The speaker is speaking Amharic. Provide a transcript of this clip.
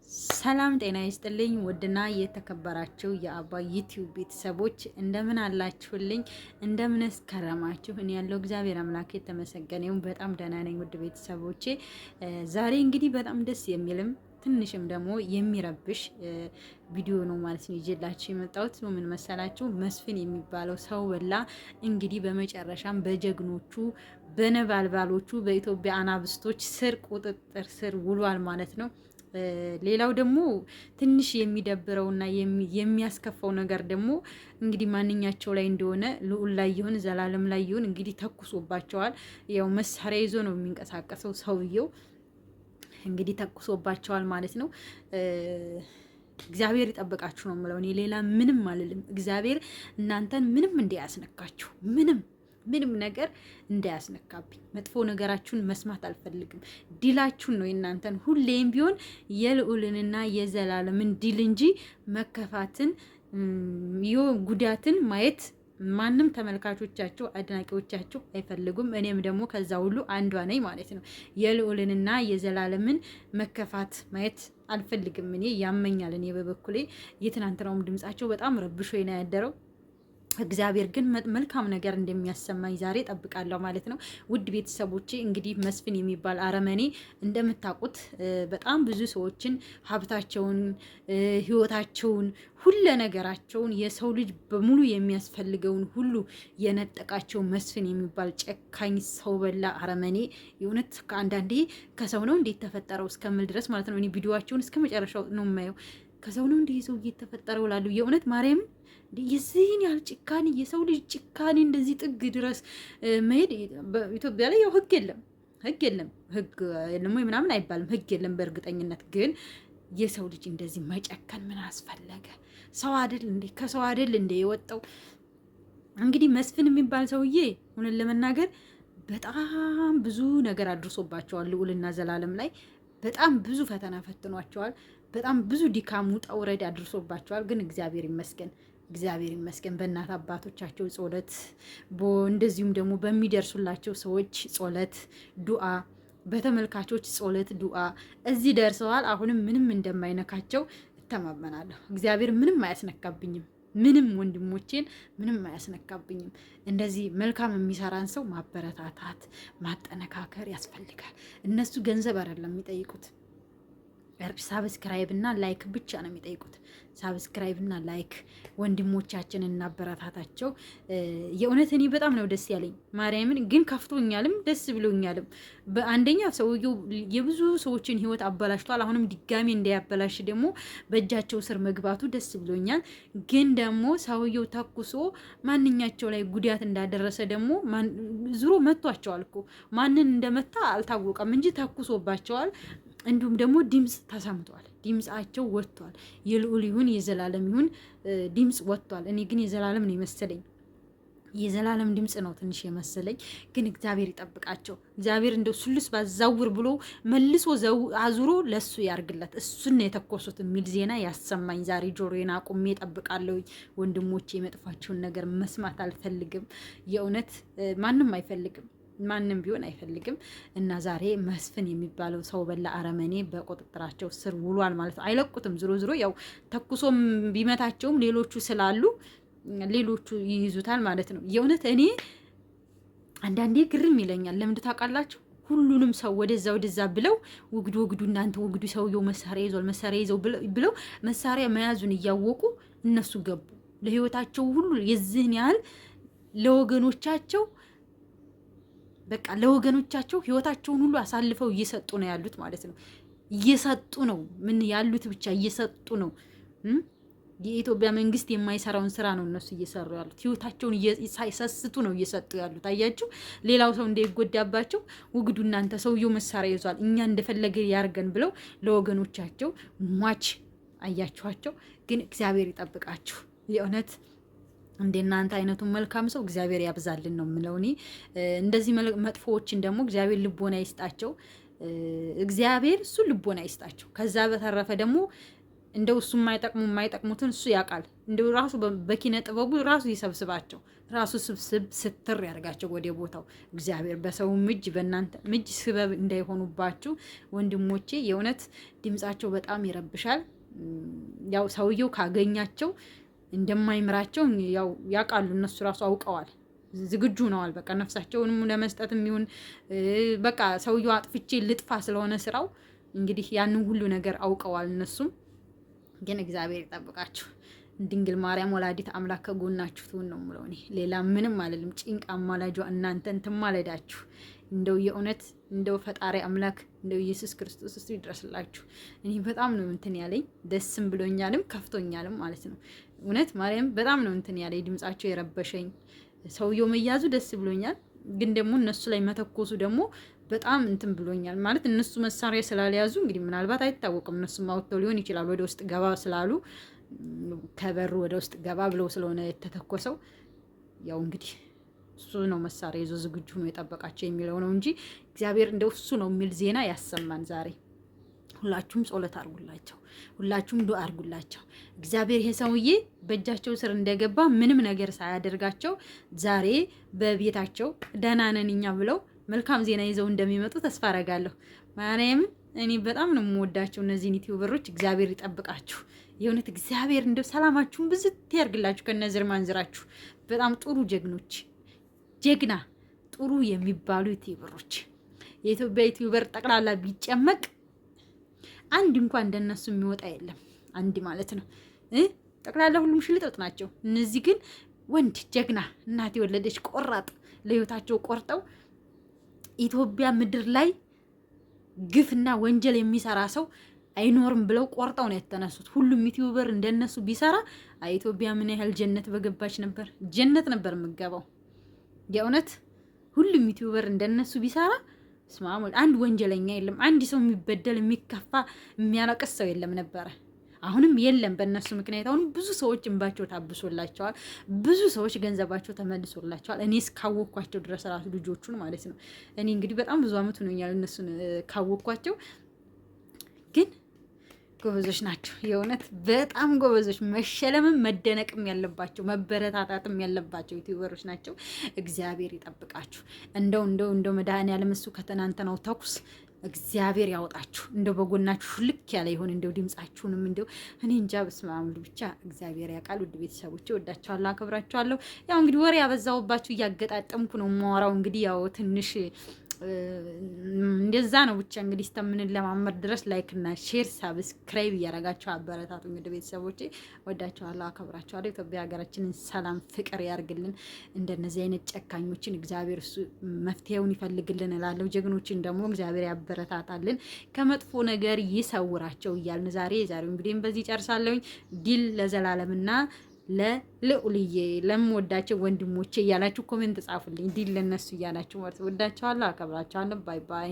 ሰላም ጤና ይስጥልኝ። ውድና የተከበራችሁ የአባይ ዩቲዩብ ቤተሰቦች እንደምን አላችሁልኝ? እንደምንስ ከረማችሁ? እኔ ያለው እግዚአብሔር አምላክ የተመሰገነ ይሁን በጣም ደህና ነኝ። ውድ ቤተሰቦቼ ዛሬ እንግዲህ በጣም ደስ የሚልም ትንሽም ደግሞ የሚረብሽ ቪዲዮ ነው ማለት ነው ይዤላችሁ የመጣሁት። ምን መሰላችሁ? መስፍን የሚባለው ሰው በላ እንግዲህ በመጨረሻም በጀግኖቹ በነበልባሎቹ በኢትዮጵያ አናብስቶች ስር ቁጥጥር ስር ውሏል ማለት ነው። ሌላው ደግሞ ትንሽ የሚደብረውና የሚያስከፋው ነገር ደግሞ እንግዲህ ማንኛቸው ላይ እንደሆነ ልዑል ላይ ይሁን ዘላለም ላይ ይሁን እንግዲህ ተኩሶባቸዋል። ያው መሳሪያ ይዞ ነው የሚንቀሳቀሰው ሰውየው፣ እንግዲህ ተኩሶባቸዋል ማለት ነው። እግዚአብሔር ይጠብቃችሁ ነው የምለው እኔ ሌላ ምንም አልልም። እግዚአብሔር እናንተን ምንም እንዳያስነካችሁ ምንም ነገር እንዳያስነካብኝ። መጥፎ ነገራችሁን መስማት አልፈልግም። ዲላችሁን ነው የእናንተን ሁሌም ቢሆን የልዑልንና የዘላለምን ዲል እንጂ መከፋትን ጉዳትን ማየት ማንም ተመልካቾቻቸው አድናቂዎቻቸው አይፈልጉም። እኔም ደግሞ ከዛ ሁሉ አንዷ ነኝ ማለት ነው። የልዑልንና የዘላለምን መከፋት ማየት አልፈልግም። እኔ ያመኛል። እኔ በበኩሌ የትናንትናውም ድምጻቸው በጣም ረብሾ ነው ያደረው። እግዚአብሔር ግን መልካም ነገር እንደሚያሰማኝ ዛሬ ጠብቃለሁ ማለት ነው። ውድ ቤተሰቦቼ እንግዲህ መስፍን የሚባል አረመኔ እንደምታውቁት በጣም ብዙ ሰዎችን ሀብታቸውን፣ ህይወታቸውን፣ ሁለ ነገራቸውን የሰው ልጅ በሙሉ የሚያስፈልገውን ሁሉ የነጠቃቸው መስፍን የሚባል ጨካኝ ሰው በላ አረመኔ የእውነት ከአንዳንዴ ከሰው ነው እንዴት ተፈጠረው እስከምል ድረስ ማለት ነው። እኔ ቪዲዮዋቸውን እስከ መጨረሻው ነው የማየው። ከሰው ነው እንዲህ ሰው እየተፈጠረው ላሉ የእውነት ማርያምን የዚህን ያህል ጭካኔ የሰው ልጅ ጭካኔ እንደዚህ ጥግ ድረስ መሄድ በኢትዮጵያ ላይ ያው ህግ የለም ህግ የለም ወይ ምናምን አይባልም። ህግ የለም በእርግጠኝነት ግን የሰው ልጅ እንደዚህ መጨከን ምን አስፈለገ? ሰው አይደል እንዴ? ከሰው አይደል እንዴ የወጣው? እንግዲህ መስፍን የሚባል ሰውዬ እውነት ለመናገር በጣም ብዙ ነገር አድርሶባቸዋል። ልዑልና ዘላለም ላይ በጣም ብዙ ፈተና ፈትኗቸዋል። በጣም ብዙ ድካም ውጣ ውረድ አድርሶባቸዋል። ግን እግዚአብሔር ይመስገን በእናት አባቶቻቸው ጸሎት፣ እንደዚሁም ደግሞ በሚደርሱላቸው ሰዎች ጸሎት፣ ዱአ፣ በተመልካቾች ጸሎት፣ ዱአ እዚህ ደርሰዋል። አሁንም ምንም እንደማይነካቸው እተማመናለሁ። እግዚአብሔር ምንም አያስነካብኝም። ምንም ወንድሞቼን ምንም አያስነካብኝም። እንደዚህ መልካም የሚሰራን ሰው ማበረታታት ማጠነካከር ያስፈልጋል። እነሱ ገንዘብ አይደለም የሚጠይቁት፣ ሳብስክራይብ እና ላይክ ብቻ ነው የሚጠይቁት። ሳብስክራይብ እና ላይክ ወንድሞቻችንን እናበረታታቸው። የእውነት እኔ በጣም ነው ደስ ያለኝ ማርያምን። ግን ከፍቶኛልም ደስ ብሎኛልም። በአንደኛ ሰውየው የብዙ ሰዎችን ህይወት አበላሽቷል። አሁንም ድጋሜ እንዳያበላሽ ደግሞ በእጃቸው ስር መግባቱ ደስ ብሎኛል። ግን ደግሞ ሰውየው ተኩሶ ማንኛቸው ላይ ጉዳት እንዳደረሰ ደግሞ ዙሮ መቷቸዋል እኮ ማንን እንደመታ አልታወቀም እንጂ ተኩሶባቸዋል። እንዲሁም ደግሞ ድምፅ ተሰምቷል። ድምፃቸው ወጥቷል። የልዑል ይሁን የዘላለም ይሁን ድምፅ ወጥቷል። እኔ ግን የዘላለም ነው የመሰለኝ፣ የዘላለም ድምፅ ነው ትንሽ የመሰለኝ። ግን እግዚአብሔር ይጠብቃቸው። እግዚአብሔር እንደው ሱልስ ባዛውር ብሎ መልሶ አዙሮ ለሱ ያርግለት። እሱን የተኮሱት የሚል ዜና ያሰማኝ ዛሬ ጆሮዬን አቁሜ እጠብቃለሁ። ወንድሞቼ የመጥፋቸውን ነገር መስማት አልፈልግም። የእውነት ማንም አይፈልግም፣ ማንም ቢሆን አይፈልግም። እና ዛሬ መስፍን የሚባለው ሰው በላ አረመኔ በቁጥጥራቸው ስር ውሏል ማለት ነው። አይለቁትም። ዝሮ ያው ተኩሶም ቢመታቸውም ሌሎቹ ስላሉ ሌሎቹ ይይዙታል ማለት ነው። የእውነት እኔ አንዳንዴ ግርም ይለኛል። ለምንድ ታውቃላችሁ? ሁሉንም ሰው ወደዛ ብለው ውግዱ እናንተ ውግዱ፣ ሰውየው መሳሪያ ይዘው ብለው መሳሪያ መያዙን እያወቁ እነሱ ገቡ። ለህይወታቸው ሁሉ የዚህን ያህል ለወገኖቻቸው በቃ ለወገኖቻቸው ህይወታቸውን ሁሉ አሳልፈው እየሰጡ ነው ያሉት ማለት ነው። እየሰጡ ነው ምን ያሉት ብቻ እየሰጡ ነው። የኢትዮጵያ መንግስት የማይሰራውን ስራ ነው እነሱ እየሰሩ ያሉት። ህይወታቸውን ሳይሰስቱ ነው እየሰጡ ያሉት። አያችሁ፣ ሌላው ሰው እንዳይጎዳባቸው ውግዱ እናንተ ሰውየው መሳሪያ ይዟል እኛ እንደፈለገ ያርገን ብለው ለወገኖቻቸው ሟች አያችኋቸው። ግን እግዚአብሔር ይጠብቃችሁ የእውነት እንደናንተ አይነቱን መልካም ሰው እግዚአብሔር ያብዛልን ነው የምለው እኔ። እንደዚህ መጥፎዎችን ደግሞ እግዚአብሔር ልቦና ይስጣቸው። እግዚአብሔር እሱ ልቦና ይስጣቸው። ከዛ በተረፈ ደግሞ እንደው እሱ የማይጠቅሙትን እሱ ያውቃል። እንደው ራሱ በኪነ ጥበቡ ራሱ ይሰብስባቸው፣ ራሱ ስብስብ ስትር ያደርጋቸው ወደ ቦታው። እግዚአብሔር በሰው እጅ በእናንተ እጅ ስበብ እንዳይሆኑባችሁ ወንድሞቼ። የእውነት ድምጻቸው በጣም ይረብሻል። ያው ሰውየው ካገኛቸው እንደማይምራቸው ያው ያውቃሉ። እነሱ ራሱ አውቀዋል፣ ዝግጁ ነዋል። በቃ ነፍሳቸውንም ለመስጠት የሚሆን በቃ ሰውየው አጥፍቼ ልጥፋ ስለሆነ ስራው እንግዲህ ያንን ሁሉ ነገር አውቀዋል እነሱም። ግን እግዚአብሔር ይጠብቃችሁ። ድንግል ማርያም ወላዲት አምላክ ከጎናችሁ ትሁን ነው የምለው እኔ። ሌላ ምንም አልልም። ጭንቅ አማላጇ እናንተን ትማለዳችሁ። እንደው የእውነት እንደው ፈጣሪ አምላክ እንደው ኢየሱስ ክርስቶስ እሱ ይድረስላችሁ። እኔ በጣም ነው እንትን ያለኝ፣ ደስም ብሎኛልም ከፍቶኛልም ማለት ነው። እውነት ማርያም በጣም ነው እንትን ያለኝ፣ ድምጻቸው የረበሸኝ። ሰውየው መያዙ ደስ ብሎኛል፣ ግን ደግሞ እነሱ ላይ መተኮሱ ደግሞ በጣም እንትን ብሎኛል ማለት እነሱ መሳሪያ ስላልያዙ እንግዲህ ምናልባት አይታወቅም። እነሱ ማወጥተው ሊሆን ይችላል ወደ ውስጥ ገባ ስላሉ ከበሩ ወደ ውስጥ ገባ ብለው ስለሆነ የተተኮሰው ያው እንግዲህ እሱ ነው መሳሪያ ይዞ ዝግጁ ነው የጠበቃቸው የሚለው ነው እንጂ እግዚአብሔር እንደው እሱ ነው የሚል ዜና ያሰማን ዛሬ። ሁላችሁም ጸሎት አድርጉላቸው፣ ሁላችሁም ዱአ አድርጉላቸው። እግዚአብሔር ይሄ ሰውዬ በእጃቸው ስር እንደገባ ምንም ነገር ሳያደርጋቸው ዛሬ በቤታቸው ደህና ነን እኛ ብለው መልካም ዜና ይዘው እንደሚመጡ ተስፋ አረጋለሁ። ማርያምን እኔ በጣም ነው የምወዳቸው እነዚህን ዩቲዩበሮች። እግዚአብሔር ይጠብቃችሁ። የእውነት እግዚአብሔር እንደው ሰላማችሁን ብዝት ያርግላችሁ ከነዝር ማንዝራችሁ። በጣም ጥሩ ጀግኖች፣ ጀግና ጥሩ የሚባሉ ዩቲዩበሮች። የኢትዮጵያ ዩቲዩበር ጠቅላላ ቢጨመቅ አንድ እንኳን እንደነሱ የሚወጣ የለም። አንድ ማለት ነው ጠቅላላ ሁሉም ሽልጥጥ ናቸው። እነዚህ ግን ወንድ ጀግና እናት የወለደች ቆራጥ ለህይወታቸው ቆርጠው ኢትዮጵያ ምድር ላይ ግፍና ወንጀል የሚሰራ ሰው አይኖርም ብለው ቆርጠው ነው የተነሱት። ሁሉም ዩቲዩበር እንደነሱ ቢሰራ ኢትዮጵያ ምን ያህል ጀነት በገባች ነበር። ጀነት ነበር የምገባው። የእውነት ሁሉም ዩቲዩበር እንደነሱ ቢሰራ ስማሙ አንድ ወንጀለኛ የለም። አንድ ሰው የሚበደል የሚከፋ የሚያለቅስ ሰው የለም ነበረ። አሁንም የለም በእነሱ ምክንያት። አሁን ብዙ ሰዎች እንባቸው ታብሶላቸዋል። ብዙ ሰዎች ገንዘባቸው ተመልሶላቸዋል። እኔ እስካወቅኳቸው ድረስ ራሱ ልጆቹን ማለት ነው። እኔ እንግዲህ በጣም ብዙ አመት ሆኖኛል እነሱን ካወቅኳቸው። ግን ጎበዞች ናቸው፣ የእውነት በጣም ጎበዞች። መሸለምም መደነቅም ያለባቸው መበረታታትም ያለባቸው ዩቲዩበሮች ናቸው። እግዚአብሔር ይጠብቃችሁ። እንደው መድኃኒዓለም እሱ ከትናንትናው ተኩስ እግዚአብሔር ያወጣችሁ። እንደው በጎናችሁ ልክ ያለ ይሆን። እንደው ድምጻችሁንም እንደው እኔ እንጃ በስመ አብ ብቻ እግዚአብሔር ያውቃል። ውድ ቤተሰቦቼ ወዳችኋለሁ፣ አከብራችኋለሁ። ያው እንግዲህ ወሬ ያበዛውባችሁ እያገጣጠምኩ ነው የማወራው። እንግዲህ ያው ትንሽ እንደዛ ነው ብቻ። እንግዲህ እስከምንለማመድ ድረስ ላይክ እና ሼር ሳብስክራይብ እያደረጋችሁ አበረታቱኝ። ውድ ቤተሰቦቼ ወዳችኋለሁ፣ አከብራችኋለሁ። ኢትዮጵያ ሀገራችንን ሰላም ፍቅር ያርግልን። እንደነዚህ አይነት ጨካኞችን እግዚአብሔር እሱ መፍትሄውን ይፈልግልን እላለሁ። ጀግኖችን ደግሞ እግዚአብሔር ያበረታታልን፣ ከመጥፎ ነገር ይሰውራቸው እያልን የዛሬው እንግዲህ በዚህ ጨርሳለሁኝ። ድል ለዘላለምና ለልዑልዬ ለምወዳቸው ወንድሞቼ እያላችሁ ኮሜንት ጻፉልኝ። ድል ለነሱ እያላችሁ ማለት ወዳቸዋለሁ፣ አከብራቸዋለሁ። ባይ ባይ።